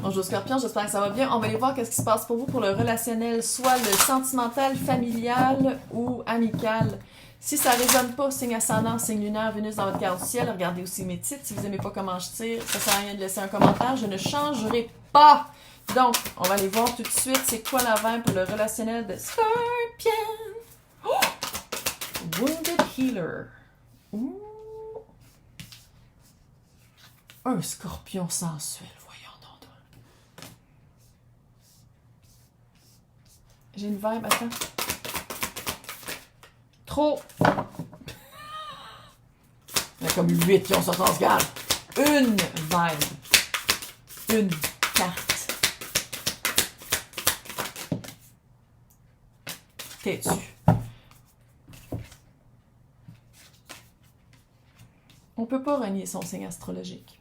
Bonjour Scorpion, j'espère que ça va bien. On va aller voir qu'est-ce qui se passe pour vous pour le relationnel, soit le sentimental, familial ou amical. Si ça ne résonne pas, signe ascendant, signe lunaire, Vénus dans votre carte du ciel, regardez aussi mes titres. Si vous n'aimez pas comment je tire, ça sert à rien de laisser un commentaire, je ne changerai pas. Donc, on va aller voir tout de suite c'est quoi la vibe pour le relationnel de Scorpion. Oh! Wounded Healer. Ouh. Un scorpion sensuel, voyons donc. J'ai une vibe, attends. Trop. Il y a comme 8 qui ont sur sens égal. Une vibe. Une carte. Têtu. On peut pas renier son signe astrologique.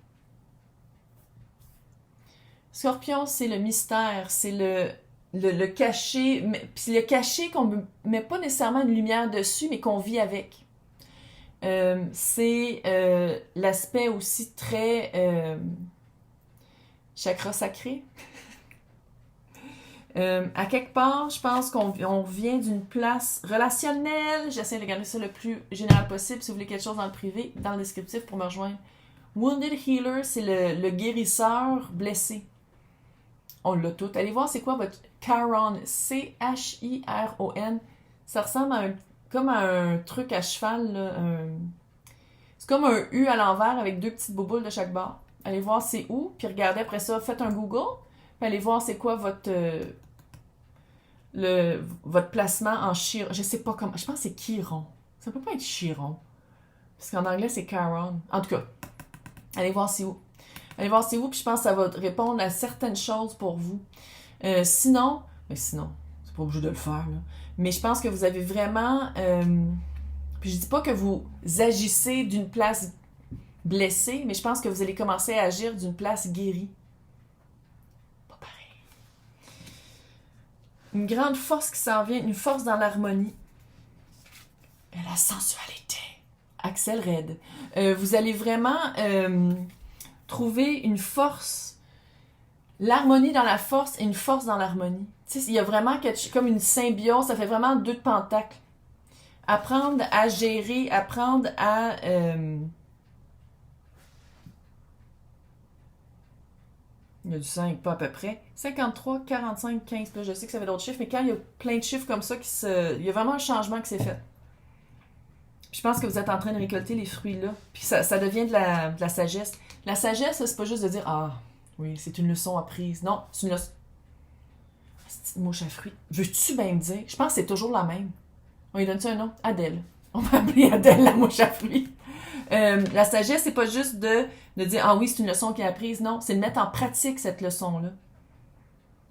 Scorpion, c'est le mystère, c'est le caché, puis le caché qu'on ne met pas nécessairement une lumière dessus, mais qu'on vit avec. C'est l'aspect aussi très chakra sacré. À quelque part, je pense qu'on vient d'une place relationnelle. J'essaie de garder ça le plus général possible. Si vous voulez quelque chose dans le privé, dans le descriptif pour me rejoindre. Wounded Healer, c'est le guérisseur blessé. On l'a tout. Allez voir c'est quoi votre Chiron. C-H-I-R-O-N. Ça ressemble comme à un truc à cheval. Là, c'est comme un U à l'envers avec 2 petites bouboules de chaque bord. Allez voir c'est où. Puis regardez après ça. Faites un Google. Puis allez voir c'est quoi votre placement en Chiron. Je sais pas comment. Je pense que c'est Chiron. Ça peut pas être Chiron. Parce qu'en anglais c'est Chiron. En tout cas, allez voir c'est où. Allez voir c'est où, puis je pense que ça va répondre à certaines choses pour vous. Sinon, c'est pas obligé de le faire, là. Mais je pense que vous avez vraiment... puis je dis pas que vous agissez d'une place blessée, mais je pense que vous allez commencer à agir d'une place guérie. Pas pareil. Une grande force qui s'en vient, une force dans l'harmonie. Et la sensualité. Axel Red. Vous allez vraiment... trouver une force, l'harmonie dans la force et une force dans l'harmonie. Tu sais, il y a vraiment comme une symbiose, ça fait vraiment 2 de pentacles. Apprendre à gérer, apprendre à... Il y a du 5, pas à peu près. 53, 45, 15, je sais que ça fait d'autres chiffres, mais quand il y a plein de chiffres comme ça, il y a vraiment un changement qui s'est fait. Puis je pense que vous êtes en train de récolter les fruits là. Puis ça devient de la sagesse. La sagesse, c'est pas juste de dire « Ah, oui, c'est une leçon apprise. » Non, c'est une leçon... C'est une mouche à fruits. Veux-tu bien me dire? Je pense que c'est toujours la même. On lui donne-tu un nom? Adèle. On va appeler Adèle la mouche à fruits. La sagesse, c'est pas juste de dire « Ah oui, c'est une leçon qui est apprise. » Non, c'est de mettre en pratique cette leçon-là.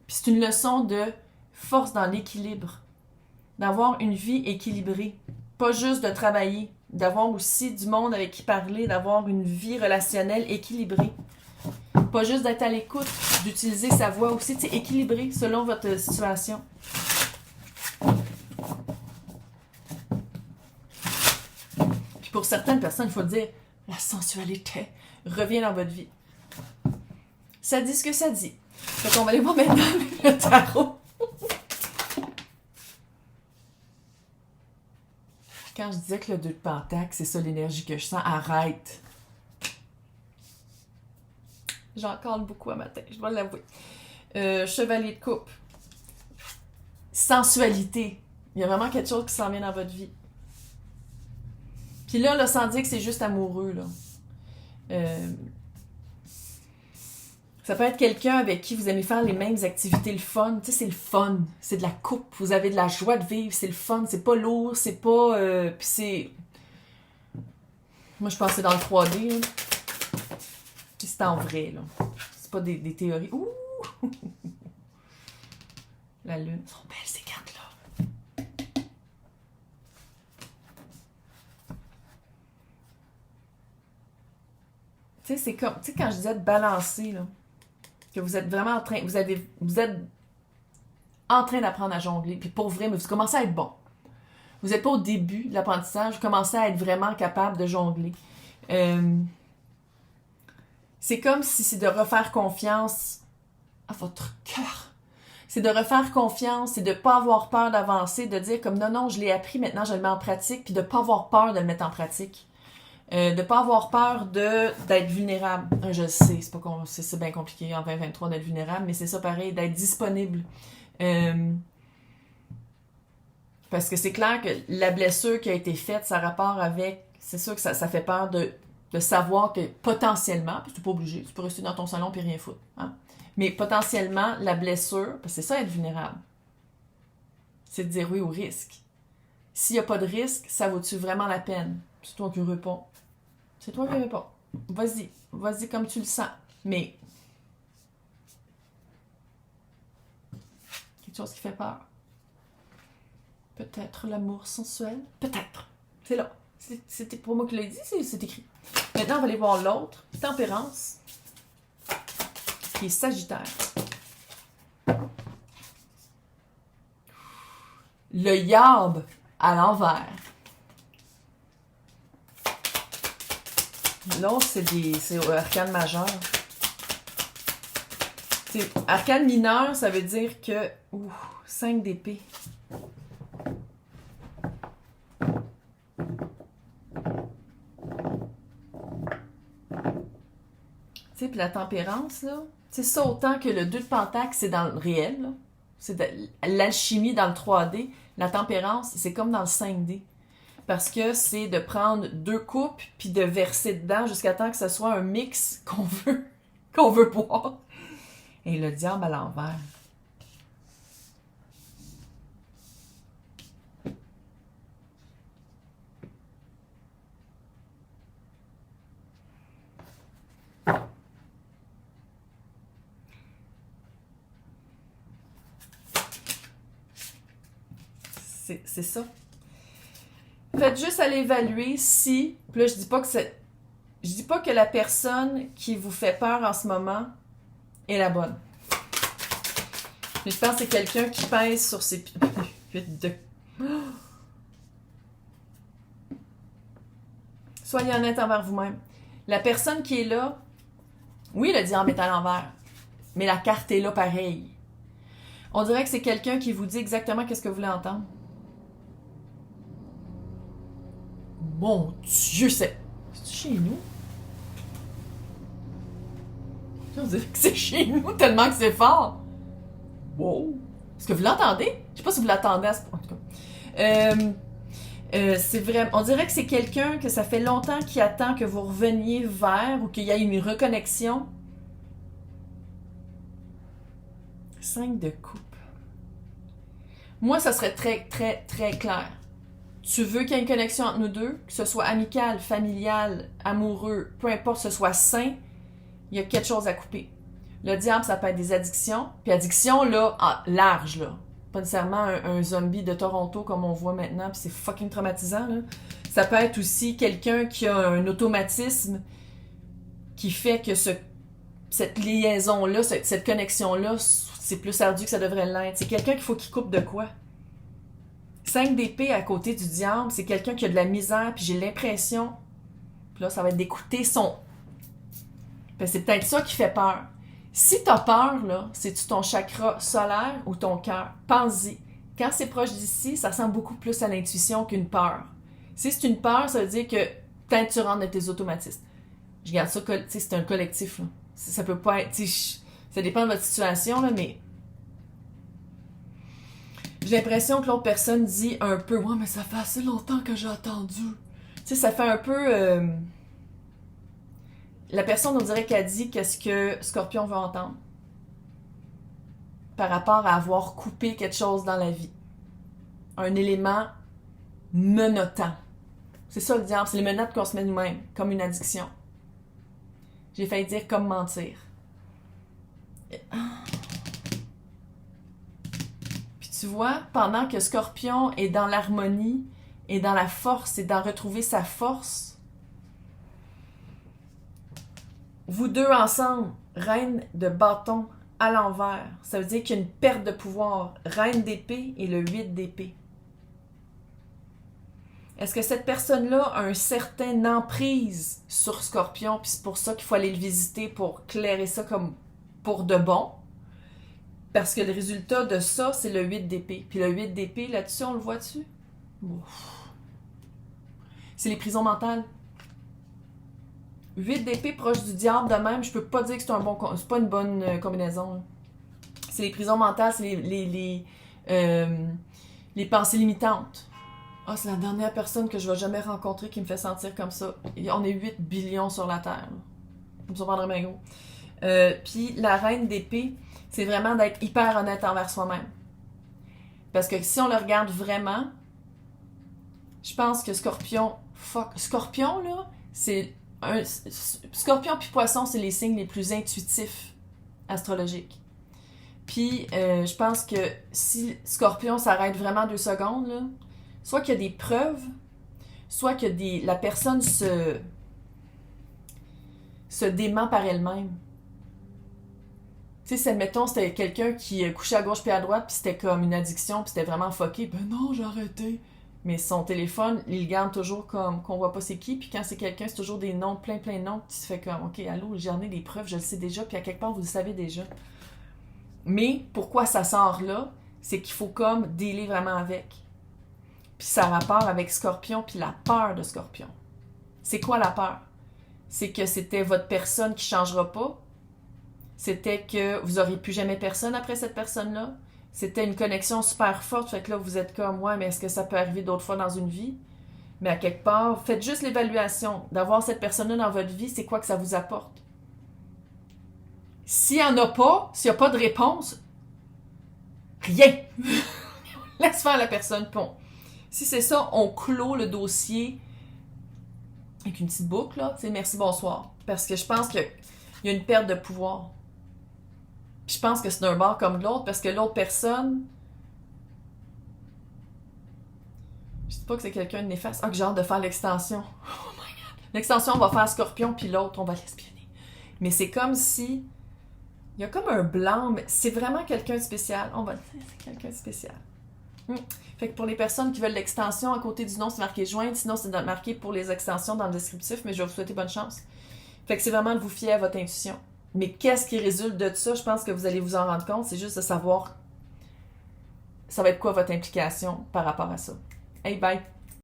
Puis c'est une leçon de force dans l'équilibre. D'avoir une vie équilibrée. Pas juste de travailler, d'avoir aussi du monde avec qui parler, d'avoir une vie relationnelle équilibrée. Pas juste d'être à l'écoute, d'utiliser sa voix aussi, tu sais, équilibrée selon votre situation. Puis pour certaines personnes, il faut dire, la sensualité revient dans votre vie. Ça dit ce que ça dit. Fait qu'on va aller voir maintenant le tarot. Quand je disais que le 2 de Pentacle, c'est ça l'énergie que je sens, arrête. J'en colle beaucoup à ma tête, je dois l'avouer. Chevalier de coupe. Sensualité. Il y a vraiment quelque chose qui s'en vient dans votre vie. Puis là, sans dire que c'est juste amoureux, là. Ça peut être quelqu'un avec qui vous aimez faire les mêmes activités, le fun. Tu sais, c'est le fun. C'est de la coupe. Vous avez de la joie de vivre. C'est le fun. C'est pas lourd. C'est pas... puis c'est... Moi, je pense que c'est dans le 3D. Là. Puis c'est en vrai. Là. C'est pas des théories. Ouh! La lune. Elles sont belles, ces cartes-là. Tu sais, c'est comme... Tu sais, quand je disais de balancer, là, que vous êtes vraiment en train... Vous êtes en train d'apprendre à jongler. Puis pour vrai, mais vous commencez à être bon. Vous n'êtes pas au début de l'apprentissage. Vous commencez à être vraiment capable de jongler. C'est comme si c'est de refaire confiance à votre cœur. C'est de refaire confiance, c'est de ne pas avoir peur d'avancer, de dire comme non, je l'ai appris, maintenant je le mets en pratique, puis de ne pas avoir peur de le mettre en pratique. De ne pas avoir peur d'être vulnérable. Je le sais, c'est bien compliqué en 2023 d'être vulnérable, mais c'est ça pareil, d'être disponible. Parce que c'est clair que la blessure qui a été faite, ça a rapport avec... C'est sûr que ça fait peur de savoir que potentiellement, puis tu n'es pas obligé, tu peux rester dans ton salon et rien foutre. Hein? Mais potentiellement, la blessure, parce que c'est ça être vulnérable, c'est de dire oui au risque. S'il n'y a pas de risque, ça vaut-tu vraiment la peine? C'est toi qui réponds. C'est toi qui réponds. Vas-y comme tu le sens. Mais quelque chose qui fait peur. Peut-être l'amour sensuel. Peut-être. C'est là. C'était pour moi qui l'ai dit, c'est écrit. Maintenant, on va aller voir l'autre. Tempérance. Qui est Sagittaire. Le yarb à l'envers. L'autre, c'est arcane majeur. Arcane mineur, ça veut dire que... 5 d'épée. Tu sais, puis la tempérance, là, c'est ça autant que le 2 de pentacle, c'est dans le réel, là. C'est de l'alchimie dans le 3D. La tempérance, c'est comme dans le 5D. Parce que c'est de prendre 2 coupes puis de verser dedans jusqu'à temps que ce soit un mix qu'on veut boire. Et le diable à l'envers. C'est ça. Faites juste aller évaluer si... Puis là, je dis pas que la personne qui vous fait peur en ce moment est la bonne. Mais je pense que c'est quelqu'un qui pèse sur ses... Soyez honnête envers vous-même. La personne qui est là, oui, le diable est à l'envers, mais la carte est là pareil. On dirait que c'est quelqu'un qui vous dit exactement qu'est-ce que vous voulez entendre. Mon Dieu, c'est chez nous? On dirait que c'est chez nous tellement que c'est fort. Wow! Est-ce que vous l'entendez? Je sais pas si vous l'attendez à ce point. En tout cas. C'est vrai. On dirait que c'est quelqu'un que ça fait longtemps qui attend que vous reveniez vers ou qu'il y ait une reconnexion. 5 de coupe. Moi, ça serait très, très, très clair. Tu veux qu'il y ait une connexion entre nous deux, que ce soit amical, familial, amoureux, peu importe, que ce soit sain, il y a quelque chose à couper. Le diable, ça peut être des addictions. Puis addiction, là, large, là. Pas nécessairement un zombie de Toronto comme on voit maintenant, puis c'est fucking traumatisant, là. Ça peut être aussi quelqu'un qui a un automatisme qui fait que cette liaison-là, cette connexion-là, c'est plus ardu que ça devrait l'être. C'est quelqu'un qu'il faut qu'il coupe de quoi? 5 d'épée à côté du diable, c'est quelqu'un qui a de la misère, puis j'ai l'impression, puis là, ça va être d'écouter son... Ben, c'est peut-être ça qui fait peur. Si t'as peur, là, c'est-tu ton chakra solaire ou ton cœur? Pense-y. Quand c'est proche d'ici, ça ressemble beaucoup plus à l'intuition qu'une peur. Si c'est une peur, ça veut dire que peut-être tu rentres dans tes automatismes. Je garde ça, tu sais, c'est un collectif, là. Ça peut pas être... Ça dépend de votre situation, là, mais... J'ai l'impression que l'autre personne dit un peu « Ouais, mais ça fait assez longtemps que j'ai attendu. » Tu sais, ça fait un peu... La personne, on dirait qu'elle dit qu'est-ce que Scorpion veut entendre. Par rapport à avoir coupé quelque chose dans la vie. Un élément menottant. C'est ça le diable, c'est les menottes qu'on se met nous-mêmes, comme une addiction. J'ai failli dire comme mentir. Puis tu vois, pendant que Scorpion est dans l'harmonie, et dans la force, et dans retrouver sa force, vous deux ensemble, reine de bâton à l'envers, ça veut dire qu'il y a une perte de pouvoir. Reine d'épée et le 8 d'épée. Est-ce que cette personne-là a un certain emprise sur Scorpion, puis c'est pour ça qu'il faut aller le visiter pour clairer ça comme pour de bon? Parce que le résultat de ça, c'est le 8 d'épée. Puis le 8 d'épée, là-dessus, on le voit-tu? Ouf. C'est les prisons mentales. 8 d'épée proche du diable de même, je peux pas dire que c'est pas une bonne combinaison. Là. C'est les prisons mentales, c'est les pensées limitantes. Ah, c'est la dernière personne que je vais jamais rencontrer qui me fait sentir comme ça. On est 8 billions sur la Terre. Ça me surprendrait bien gros. Puis la reine d'épée, c'est vraiment d'être hyper honnête envers soi-même. Parce que si on le regarde vraiment, je pense que Scorpion, Scorpion, là, c'est Scorpion puis Poisson, c'est les signes les plus intuitifs astrologiques. Puis, je pense que si Scorpion s'arrête vraiment 2 secondes, là, soit qu'il y a des preuves, soit que la personne se dément par elle-même. Tu sais, admettons, c'était quelqu'un qui couchait à gauche puis à droite, puis c'était comme une addiction, puis c'était vraiment fucké. Ben non, j'ai arrêté. Mais son téléphone, il le garde toujours comme qu'on voit pas c'est qui, puis quand c'est quelqu'un, c'est toujours des noms, plein de noms, puis tu fais comme, ok, allô, j'en ai des preuves, je le sais déjà, puis à quelque part, vous le savez déjà. Mais pourquoi ça sort là, c'est qu'il faut comme dealer vraiment avec. Puis ça a rapport avec Scorpion, puis la peur de Scorpion. C'est quoi la peur? C'est que c'était votre personne qui changera pas. C'était que vous n'auriez plus jamais personne après cette personne-là. C'était une connexion super forte, fait que là, vous êtes comme, ouais, mais est-ce que ça peut arriver d'autres fois dans une vie? Mais à quelque part, faites juste l'évaluation d'avoir cette personne-là dans votre vie, c'est quoi que ça vous apporte? S'il n'y en a pas, s'il n'y a pas de réponse, rien! Laisse faire la personne, bon. Si c'est ça, on clôt le dossier avec une petite boucle, là, tu sais, merci, bonsoir. Parce que je pense qu'il y a une perte de pouvoir. Puis je pense que c'est d'un bord comme de l'autre, parce que l'autre personne, je dis pas que c'est quelqu'un de néfaste. Ah, que j'ai hâte de faire l'extension. Oh my god! L'extension, on va faire Scorpion, puis l'autre, on va l'espionner. Mais c'est comme si, il y a comme un blanc, mais c'est vraiment quelqu'un de spécial. On va dire, c'est quelqu'un de spécial. Fait que pour les personnes qui veulent l'extension, à côté du nom, c'est marqué joindre. Sinon, c'est marqué pour les extensions dans le descriptif, mais je vais vous souhaiter bonne chance. Fait que c'est vraiment de vous fier à votre intuition. Mais qu'est-ce qui résulte de ça? Je pense que vous allez vous en rendre compte. C'est juste de savoir ça va être quoi votre implication par rapport à ça. Hey, bye!